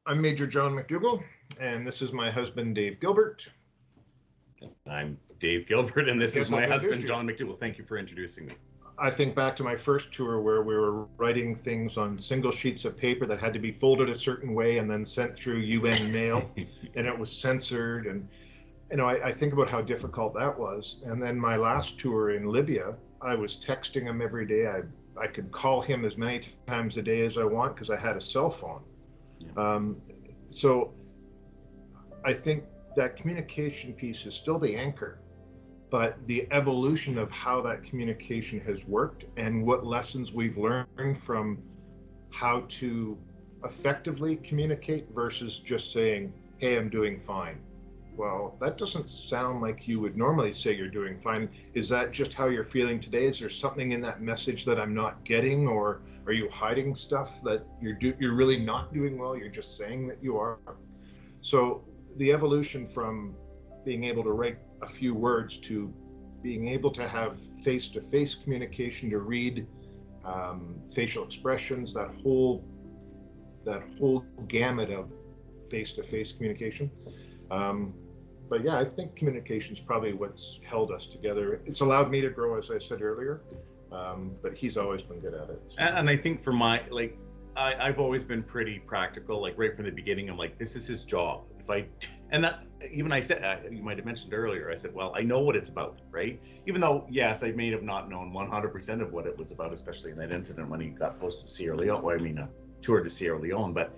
I'm Major John McDougall, and this is my husband, Dave Gilbert. I'm Dave Gilbert, and this is my husband, you. John McDougall. Thank you for introducing me. I think back to my first tour where we were writing things on single sheets of paper that had to be folded a certain way and then sent through UN mail, and it was censored. And I think about how difficult that was. And then my last tour in Libya, I was texting him every day. I could call him as many times a day as I want because I had a cell phone. Yeah. So I think that communication piece is still the anchor, but the evolution of how that communication has worked and what lessons we've learned from how to effectively communicate versus just saying, hey, I'm doing fine. Well, that doesn't sound like you would normally say you're doing fine. Is that just how you're feeling today? Is there something in that message that I'm not getting, or are you hiding stuff that you're really not doing well? You're just saying that you are. So the evolution from being able to write a few words to being able to have face-to-face communication, to read facial expressions, that whole gamut of face-to-face communication. But yeah, I think communication is probably what's held us together. It's allowed me to grow, as I said earlier, but he's always been good at it. So. And I think for I've always been pretty practical. Like right from the beginning, I'm like, this is his job. I said, you might have mentioned earlier, I said, well, I know what it's about, right? Even though, yes, I may have not known 100% of what it was about, especially in that incident when he got posted to Sierra Leone, toured to Sierra Leone. But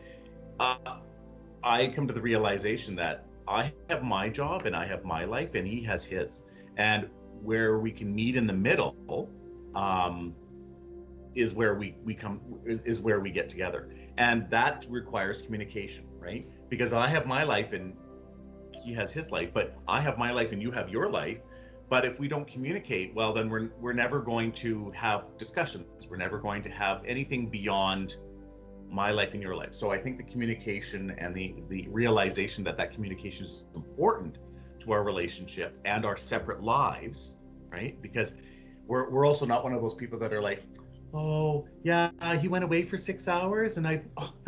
I come to the realization that I have my job and I have my life and he has his. And where we can meet in the middle is where we get together. And that requires communication, right? Because I have my life and he has his life, but I have my life and you have your life. But if we don't communicate, well, then we're never going to have discussions. We're never going to have anything beyond my life and your life. So I think the communication and the realization that communication is important to our relationship and our separate lives, right? Because we're also not one of those people that are like, oh yeah, he went away for 6 hours and I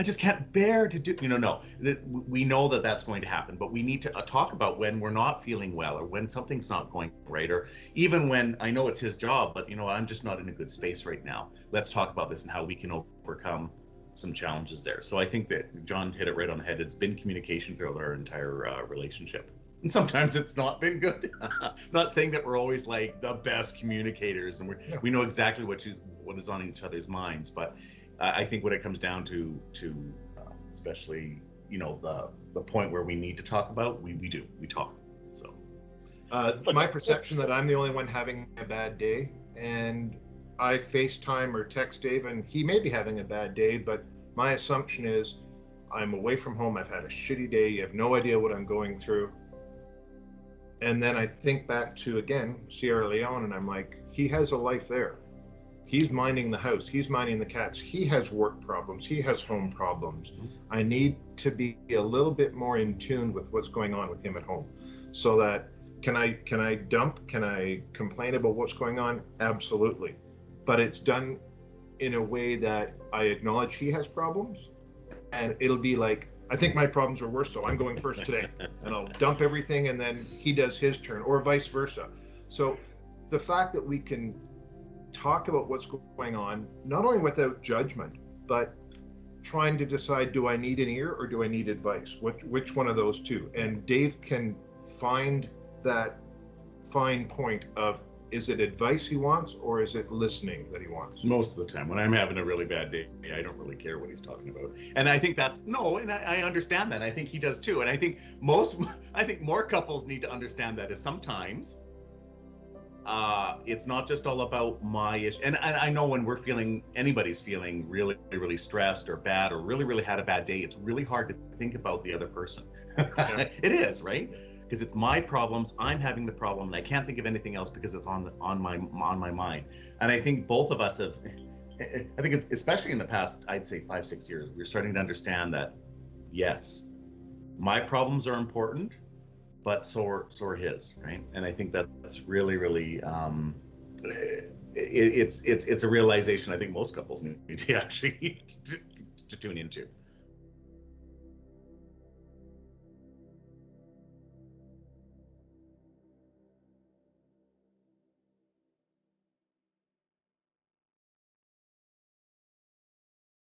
just can't bear to do, no, we know that that's going to happen, but we need to talk about when we're not feeling well or when something's not going right, or even when I know it's his job, but I'm just not in a good space right now. Let's talk about this and how we can overcome some challenges there. So I think that John hit it right on the head. It's been communication throughout our entire relationship. And sometimes it's not been good. Not saying that we're always like the best communicators and we know exactly what is on each other's minds, but I think when it comes down to especially the point where we need to talk about, we talk. So my perception that I'm the only one having a bad day, and I FaceTime or text Dave and he may be having a bad day, but my assumption is I'm away from home, I've had a shitty day, you have no idea what I'm going through. And then I think back to, again, Sierra Leone, and I'm like, he has a life there. He's minding the house. He's minding the cats. He has work problems. He has home problems. I need to be a little bit more in tune with what's going on with him at home. So that, can I dump? Can I complain about what's going on? Absolutely. But it's done in a way that I acknowledge he has problems. And it'll be like, I think my problems are worse, so I'm going first today. And I'll dump everything and then he does his turn, or vice versa. So the fact that we can talk about what's going on, not only without judgment, but trying to decide, do I need an ear or do I need advice? Which one of those two? And Dave can find that fine point of, is it advice he wants or is it listening that he wants? Most of the time when I'm having a really bad day, I don't really care what he's talking about. And I think I understand that. I think he does too. And I think more couples need to understand that, is sometimes it's not just all about my issue. And I know when anybody's feeling really, really stressed or bad or really, really had a bad day, it's really hard to think about the other person. Yeah. It is, right? Because it's my problems, I'm having the problem, and I can't think of anything else because it's on my mind. And I think both of us have, I think it's especially in the past, I'd say 5-6 years, we're starting to understand that, yes, my problems are important, but so are his, right? And I think that's really, really, it's a realization I think most couples need to actually to tune into.